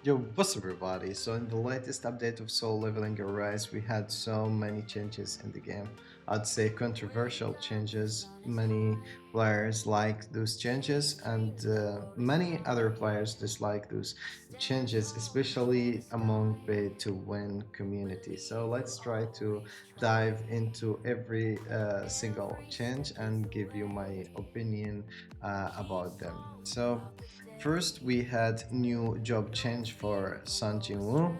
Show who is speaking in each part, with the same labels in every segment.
Speaker 1: Yo, what's up everybody? So in the latest update of Soul Leveling Arise, we had so many changes in the game. I'd say controversial changes. Many players like those changes, and many other players dislike those changes, especially among pay to win community. So let's try to dive into every single change and give you my opinion about them. So first, we had new job change for Sun Jinwoo.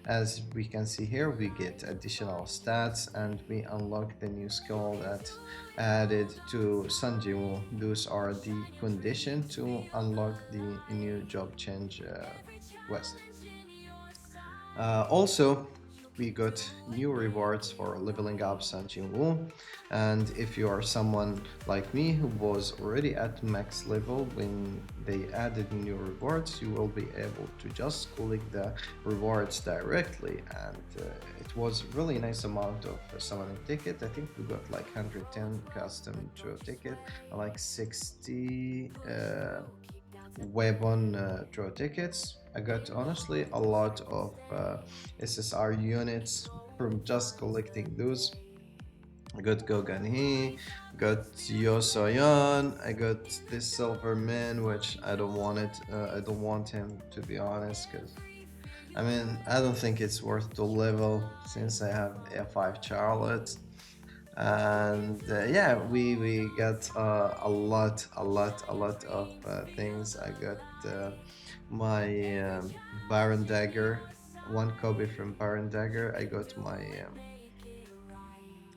Speaker 1: As we can see here, we get additional stats and we unlock the new skill that added to Sun Jinwoo. Those are the condition to unlock the new job change quest. Also, we got new rewards for leveling up San Wu. And if you are someone like me who was already at max level when they added new rewards, you will be able to just collect the rewards directly. And it was really nice amount of summoning ticket. I think we got like 110 custom draw ticket, like 60 weapon draw tickets. I got honestly a lot of SSR units from just collecting those. I got Goganhi, got Yosoyon, I got this Silver Man, which I don't want it. I don't want him to be honest, because I mean I don't think it's worth to level since I have F5 Charlotte. And yeah, we got a lot of things. I got my Baron Dagger, one copy from Baron Dagger. I got my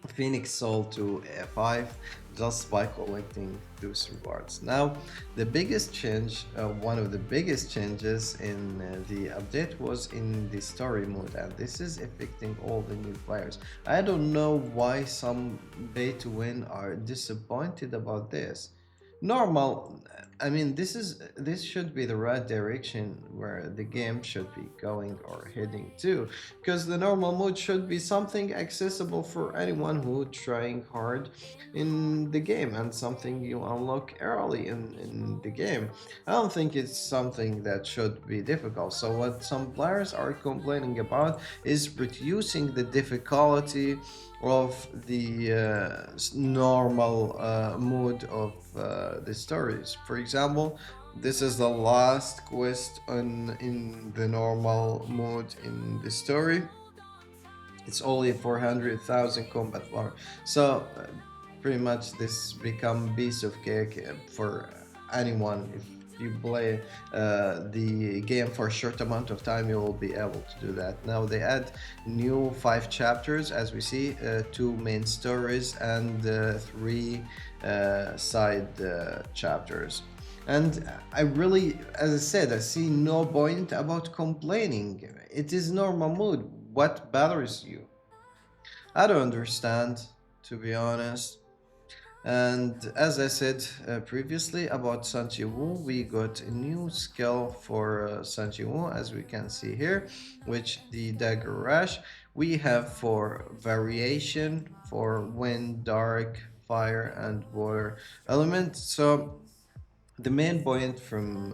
Speaker 1: Phoenix Soul to A5 just by collecting those rewards. Now, the biggest change, one of the biggest changes in the update was in the story mode, and this is affecting all the new players. I don't know why some pay to win are disappointed about this. Normal, I mean, this should be the right direction where the game should be going or heading to, because the normal mode should be something accessible for anyone who trying hard in the game and something you unlock early in the game. I don't think it's something that should be difficult. So what some players are complaining about is reducing the difficulty of the normal mode of the stories. For example, this is the last quest on in the normal mode in the story. It's only 400,000 combat power. So pretty much this become piece of cake for anyone. If you play the game for a short amount of time, you will be able to do that. Now they add new 5 chapters, as we see, 2 main stories and 3 side chapters. And I really, as I said, I see no point about complaining. It is normal mood. What bothers you? I don't understand, to be honest. And as I said previously about Sanjiwoo, we got a new skill for Sanjiwoo, as we can see here, which the Dagger Rush. We have for variation for wind, dark, fire, and water element. So the main point from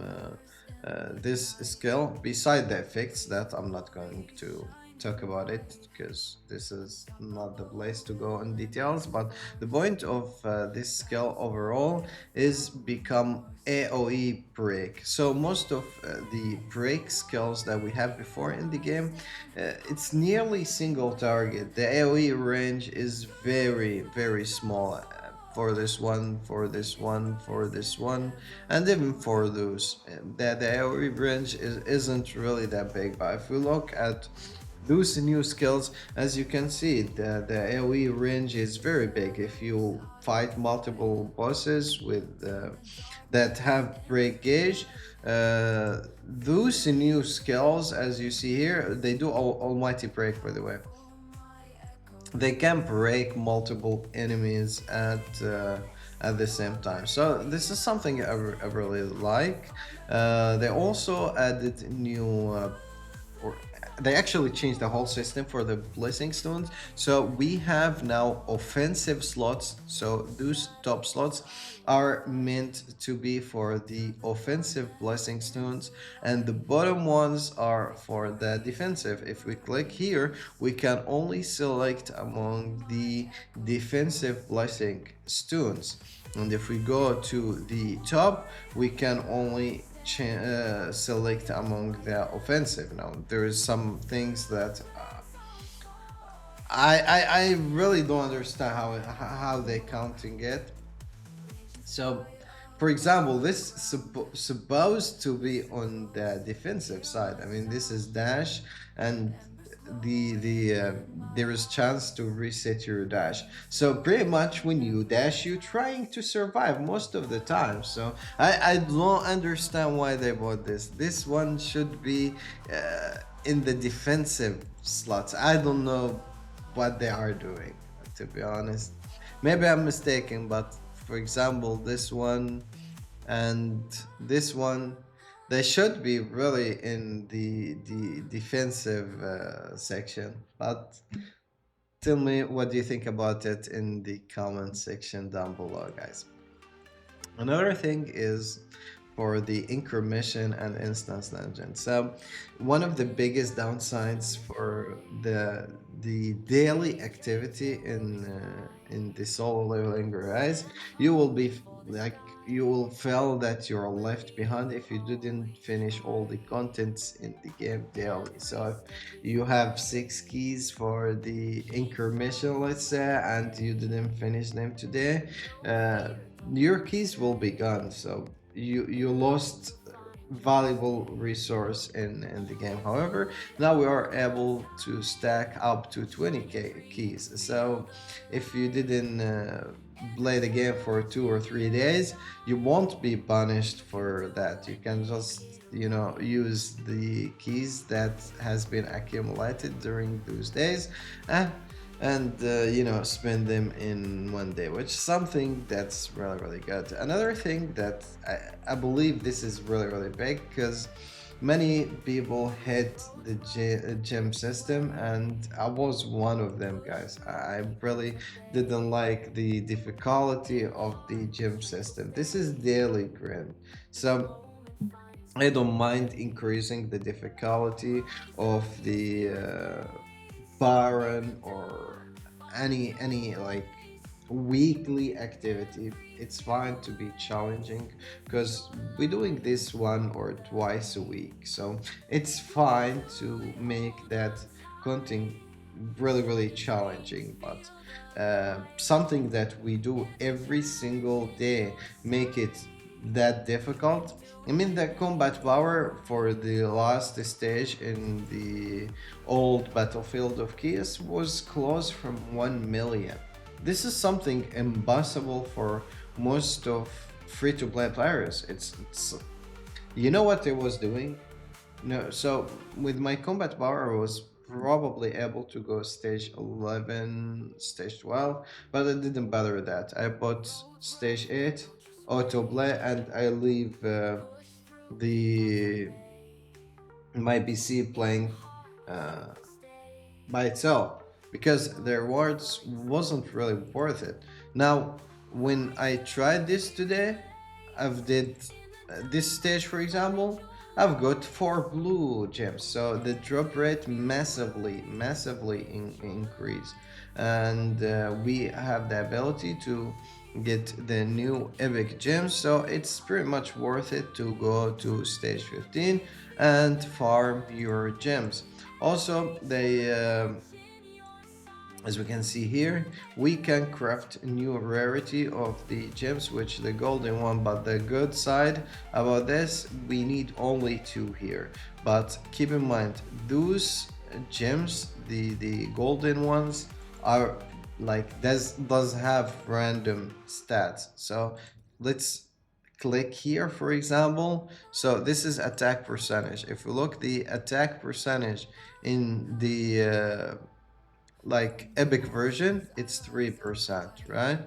Speaker 1: this skill, beside the effects that I'm not going to talk about it because this is not the place to go in details, but the point of this skill overall is become AoE break. So most of the break skills that we have before in the game, it's nearly single target. The AoE range is very small for this one, for this one, for this one, and even for those. That the AoE range isn't really that big, but if we look at those new skills, as you can see, the AoE range is very big. If you fight multiple bosses with that have break gauge, those new skills, as you see here, they do almighty break, by the way. They can break multiple enemies at the same time. So this is something I really like. They also added new or they actually changed the whole system for the blessing stones. So we have now offensive slots. So those top slots are meant to be for the offensive blessing stones, and the bottom ones are for the defensive. If we click here, we can only select among the defensive blessing stones. And if we go to the top, we can only select among the offensive. Now, there is some things that I really don't understand how they counting it. So, for example, this supposed to be on the defensive side. I mean, this is dash, and the there is chance to reset your dash. So pretty much when you dash, you're trying to survive most of the time. So I don't understand why they bought this. This one should be in the defensive slots. I don't know what they are doing, to be honest. Maybe I'm mistaken, but for example, this one and this one, they should be really in the defensive section. But tell me, what do you think about it in the comment section down below, guys? Another thing is for the incremission and instance engine. So one of the biggest downsides for the daily activity in the solo leveling rise, you will be like you will feel that you're left behind if you didn't finish all the contents in the game daily. So if you have 6 keys for the incremission, let's say, and you didn't finish them today, your keys will be gone. So you lost valuable resource in the game. However, now we are able to stack up to 20 keys. So if you didn't play the game for 2 or 3 days, you won't be punished for that. You can just use the keys that has been accumulated during those days, and spend them in one day, which is something that's really really good. Another thing that I believe this is really really big, because many people hate the gym system, and I was one of them, guys. I really didn't like the difficulty of the gym system. This is daily grind, so I don't mind increasing the difficulty of the Baron or any like weekly activity. It's fine to be challenging, because we're doing this 1 or 2 a week, so it's fine to make that content really really challenging. But something that we do every single day make it that difficult. I mean, the combat power for the last stage in the old battlefield of Chaos was close from 1 million. This is something impossible for most of free-to-play players. It's you know what I was doing? No, so with my combat power, I was probably able to go stage 11, stage 12, but I didn't bother with that. I bought stage 8, autoplay, and I leave the my PC playing uh, by itself, because the rewards wasn't really worth it. Now, when I tried this today, I've did this stage, for example, I've got 4 blue gems, so the drop rate massively increased, and we have the ability to get the new epic gems. So it's pretty much worth it to go to stage 15 and farm your gems. Also, they as we can see here, we can craft new rarity of the gems, which the golden one. But the good side about this, we need only 2 here. But keep in mind, those gems, the golden ones, are like does have random stats. So let's click here, for example. So this is attack percentage. If we look the attack percentage in the like epic version, it's 3%, right?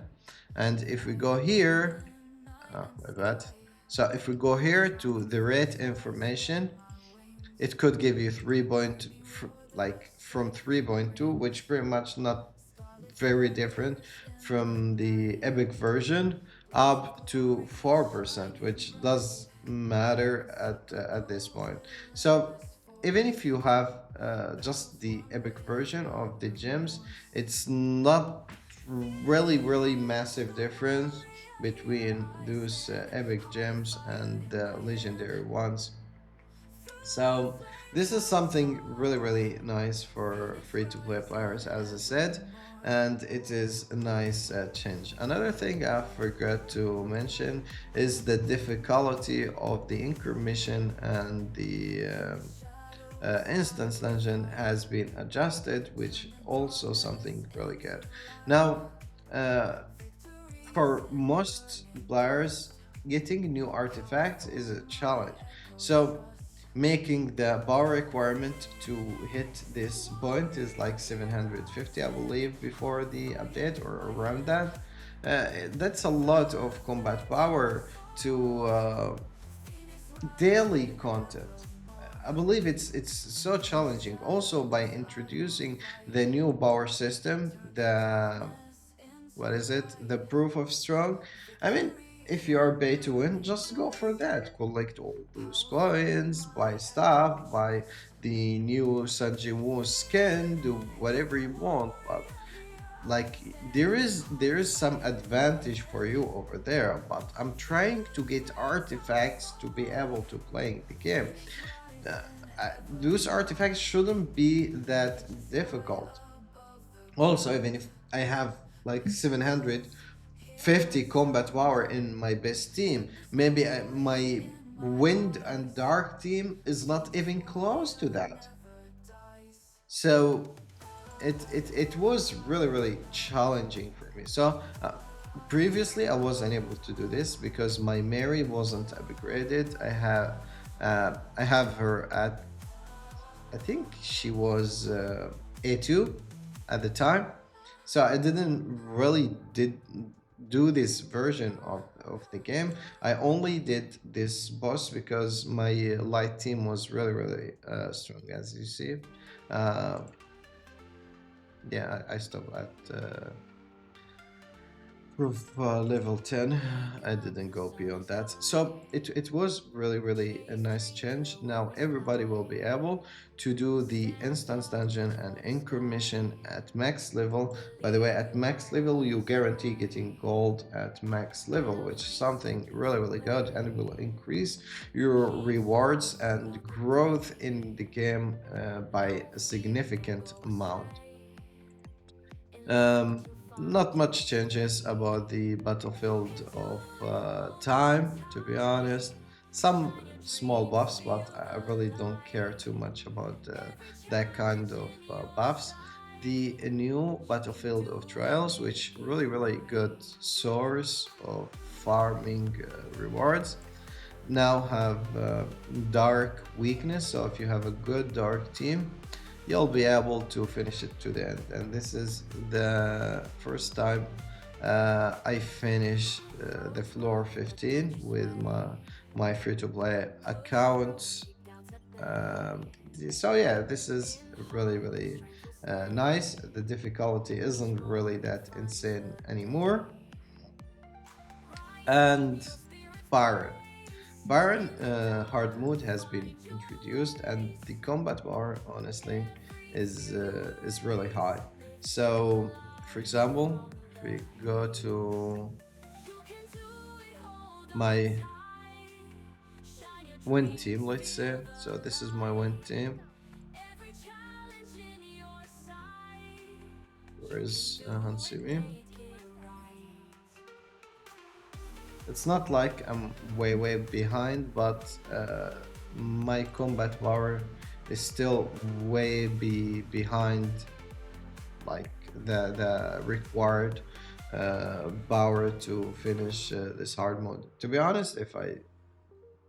Speaker 1: And if we go here, oh my bad. So if we go here to the rate information, it could give you like from 3.2, which pretty much not very different from the Epic version, up to 4%, which does matter at this point. So even if you have just the Epic version of the gems, it's not really massive difference between those Epic gems and the legendary ones. So this is something really nice for free to play players, as I said, and it is a nice change. Another thing I forgot to mention is the difficulty of the Inker mission, and the instance dungeon has been adjusted, which also something really good. Now, uh, for most players, getting new artifacts is a challenge. So, making the power requirement to hit this point is like 750, I believe, before the update or around that. That's a lot of combat power to daily content. I believe it's so challenging. Also, by introducing the new power system, the what is it? The proof of strong. I mean, if you are pay to win, just go for that. Collect all those coins, buy stuff, buy the new Sanjiwoo skin, do whatever you want. But like there is some advantage for you over there. But I'm trying to get artifacts to be able to play the game. Uh, those artifacts shouldn't be that difficult. Also, even if I have like 750 combat power in my best team, maybe my wind and dark team is not even close to that. So it was really challenging for me. So previously I was unable to do this because my Mary wasn't upgraded. I have her at, I think she was A2 at the time. So I didn't really did do this version of the game. I only did this boss because my light team was really strong, as you see. Uh, yeah, I stopped at proof level 10. I didn't go beyond that. So it was really a nice change. Now everybody will be able to do the instance dungeon and anchor mission at max level. By the way, at max level you guarantee getting gold at max level, which is something really good, and will increase your rewards and growth in the game by a significant amount. um, Not much changes about the battlefield of time, to be honest. Some small buffs, but I really don't care too much about that kind of buffs. The new battlefield of trials, which really good source of farming rewards, now have dark weakness. So if you have a good dark team, you'll be able to finish it to the end. And this is the first time I finish the floor 15 with my free-to-play account. Um, so yeah, this is really nice. The difficulty isn't really that insane anymore. And Baron. Baron hard mode has been introduced, and the combat bar honestly is really high. So, for example, if we go to my win team, let's say, so this is my win team. Where is Hansumi? It's not like I'm way behind, but my combat power is still way behind, like the required power to finish this hard mode. To be honest, if I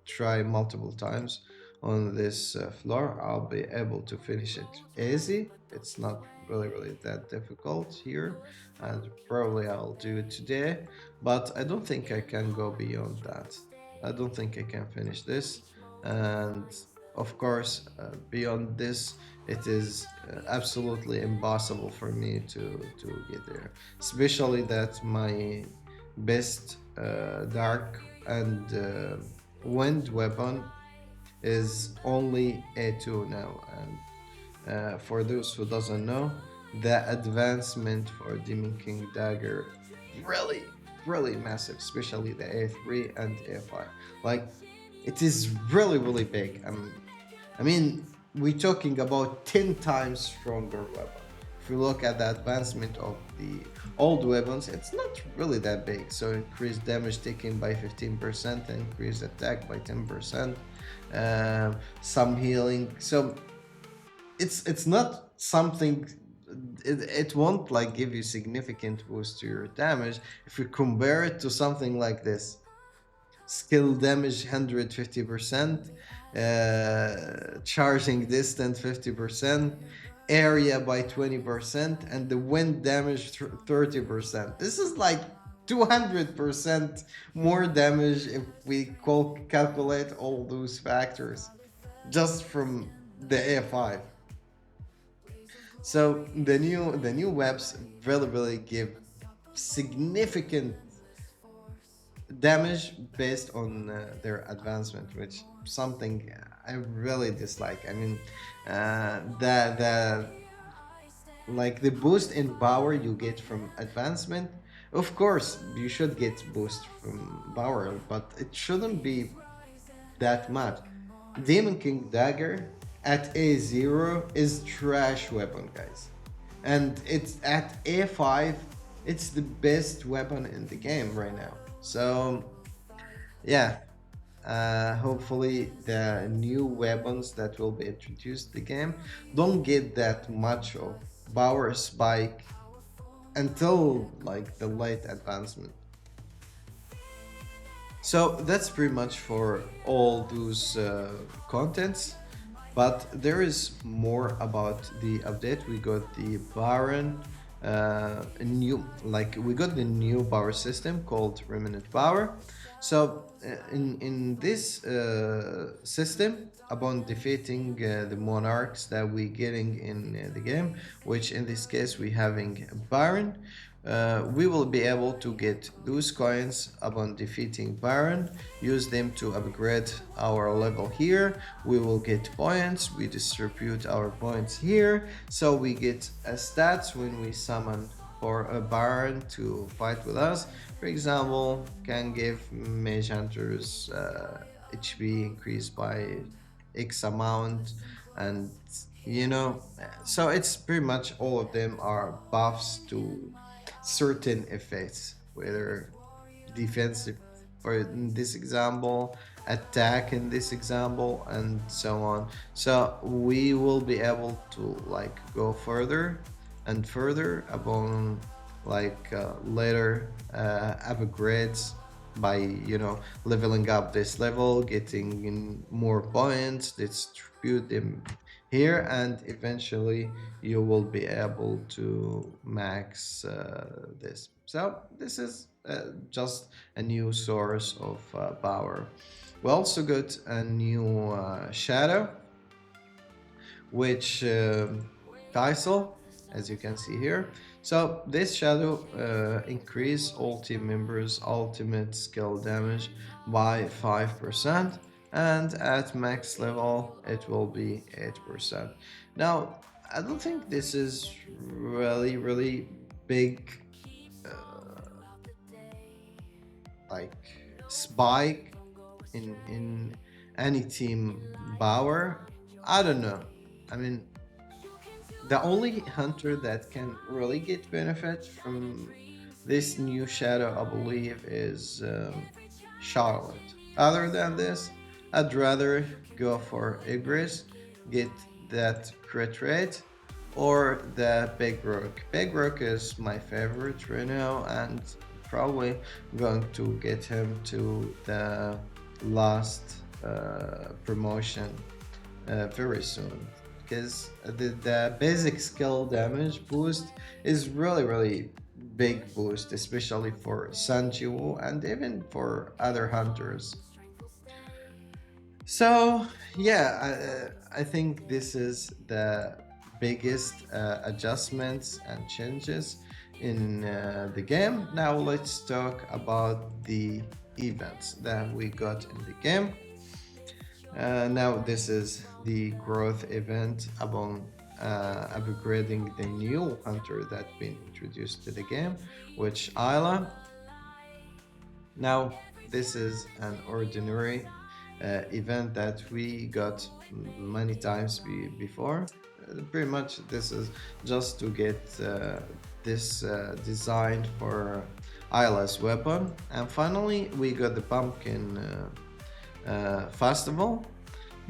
Speaker 1: try multiple times on this floor, I'll be able to finish it easy. It's not really that difficult here, and probably I'll do it today, but I don't think I can go beyond that. I don't think I can finish this, and Of course, beyond this, it is absolutely impossible for me to get there. Especially that my best dark and wind weapon is only A2 now, and for those who doesn't know, the advancement for Demon King Dagger really, really massive, especially the A3 and A5. Like, it is really, really big. I mean, we're talking about 10 times stronger weapon. If you look at the advancement of the old weapons, it's not really that big. So increase damage taken by 15%, increase attack by 10%, some healing. So it's not something, it won't like give you significant boost to your damage if you compare it to something like this. Skill damage 150%, charging distance 50%, area by 20%, and the wind damage 30%. This is like 200% more damage if we calculate all those factors just from the A5. So the new webs really really give significant damage based on their advancement, which something I really dislike. I mean, the like the boost in power you get from advancement. Of course, you should get boost from power, but it shouldn't be that much. Demon King Dagger at A0 is trash weapon, guys. And it's at A5, it's the best weapon in the game right now. So, yeah, hopefully the new weapons that will be introduced to the game don't get that much of power spike until like the late advancement. So that's pretty much for all those contents. But there is more about the update. We got the Baron, a new like we got the new power system called Remnant Power. So in this system, upon defeating the monarchs that we getting in the game, which in this case we having Baron, we will be able to get those coins upon defeating Baron, use them to upgrade our level here. We will get points, we distribute our points here, so we get stats when we summon for a Baron to fight with us. For example, can give Mage Hunters HP increased by X amount, and so it's pretty much all of them are buffs to certain effects, whether defensive for in this example, attack in this example, and so on. So we will be able to like go further and further upon like later upgrades by leveling up this level, getting in more points, distribute them here, and eventually you will be able to max this. So this is just a new source of power. We also got a new shadow, which Kaisel, as you can see here. So this shadow increase all team members' ultimate skill damage by 5%, and at max level it will be 8%. Now, I don't think this is really really big like spike in any team power. I don't know. I mean, the only hunter that can really get benefit from this new shadow, I believe, is Charlotte. Other than this, I'd rather go for Igris, get that crit rate, or the Big Rook. Big Rook is my favorite right now, and probably going to get him to the last promotion very soon, because the basic skill damage boost is really really big boost, especially for Sanjiu and even for other hunters. So yeah, I think this is the biggest adjustments and changes in the game. Now let's talk about the events that we got in the game. Now this is the growth event upon upgrading the new hunter that been introduced to the game, which Isla. Now, this is an ordinary event that we got many times before. Pretty much, this is just to get this designed for Isla's weapon. And finally, we got the pumpkin festival.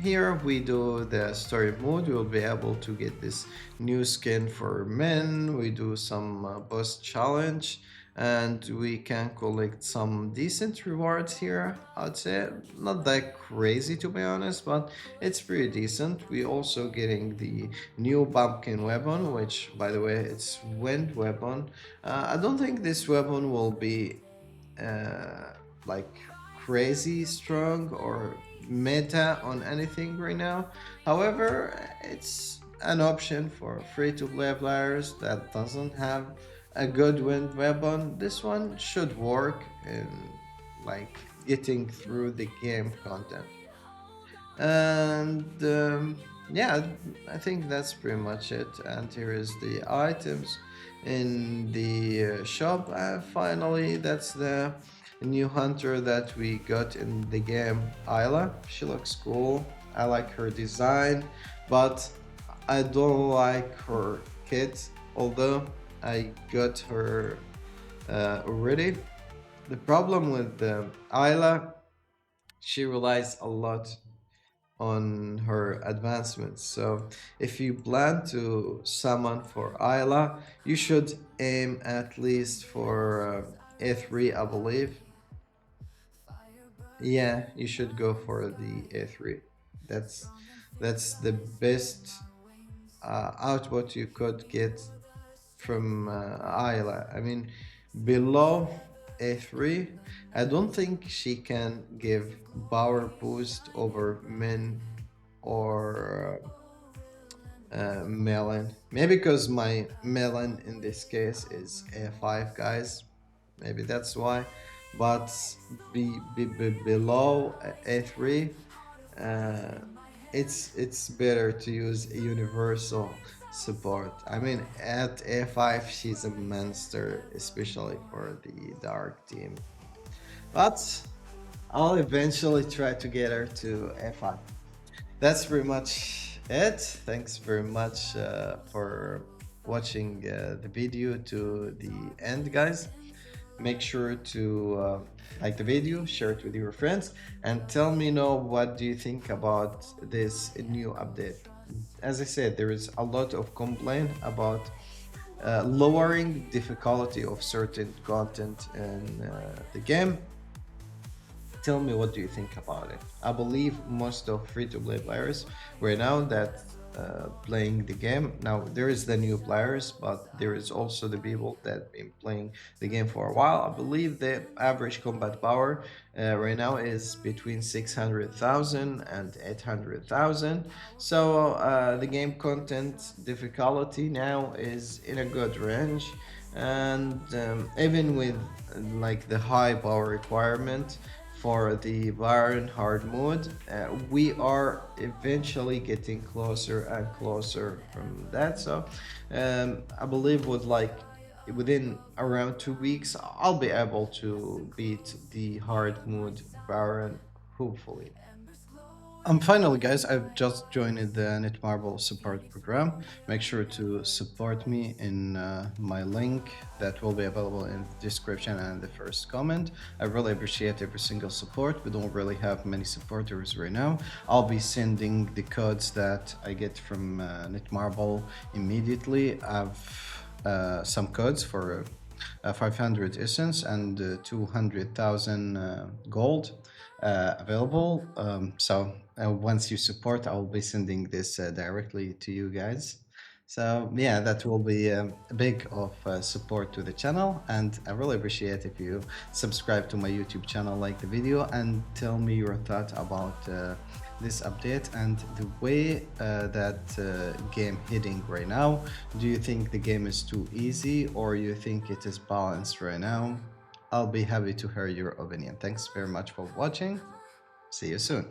Speaker 1: Here we do the story mode. We'll be able to get this new skin for men. We do some boss challenge, and we can collect some decent rewards here. I'd say not that crazy to be honest, but it's pretty decent. We also getting the new pumpkin weapon, which by the way it's wind weapon. I don't think this weapon will be uh, like crazy strong or meta on anything right now. However, it's an option for free to play players that doesn't have a good wind weapon. This one should work in like getting through the game content. And yeah, I think that's pretty much it. And here is the items in the shop. And finally, that's the new hunter that we got in the game, Isla. She looks cool. I like her design, but I don't like her kit. Although I got her already. The problem with Isla, she relies a lot on her advancements. So if you plan to summon for Isla, you should aim at least for A3, I believe. Yeah, you should go for the A3. That's that's the best output you could get from Isla. I mean, below A3, I don't think she can give power boost over Min or melon. Maybe because my melon in this case is A5, guys. Maybe that's why. But below A3, uh, it's better to use a universal support. I mean, at A5, she's a monster, especially for the dark team. But I'll eventually try to get her to A5. That's pretty much it. Thanks very much for watching the video to the end, guys. Make sure to like the video, share it with your friends, and tell me know what do you think about this new update. As I said, there is a lot of complaint about lowering difficulty of certain content in the game. Tell me what do you think about it. I believe most of free-to-play players right now that playing the game. Now there is the new players, but there is also the people that been playing the game for a while. I believe the average combat power right now is between 600,000 and 800,000. So the game content difficulty now is in a good range, and even with like the high power requirement for the Baron hard mode, we are eventually getting closer and closer from that. So I believe with like within around 2 weeks, I'll be able to beat the hard mode Baron, hopefully. Finally, guys, I've just joined the Netmarble support program. Make sure to support me in my link that will be available in the description and the first comment. I really appreciate every single support. We don't really have many supporters right now. I'll be sending the codes that I get from Netmarble immediately. I've some codes for 500 essence and 200,000 gold available. So once you support, I'll be sending this directly to you guys. So yeah, that will be a big of support to the channel, and I really appreciate if you subscribe to my YouTube channel, like the video, and tell me your thought about this update and the way that game heading right now. Do you think the game is too easy or you think it is balanced right now? I'll be happy to hear your opinion. Thanks very much for watching. See you soon.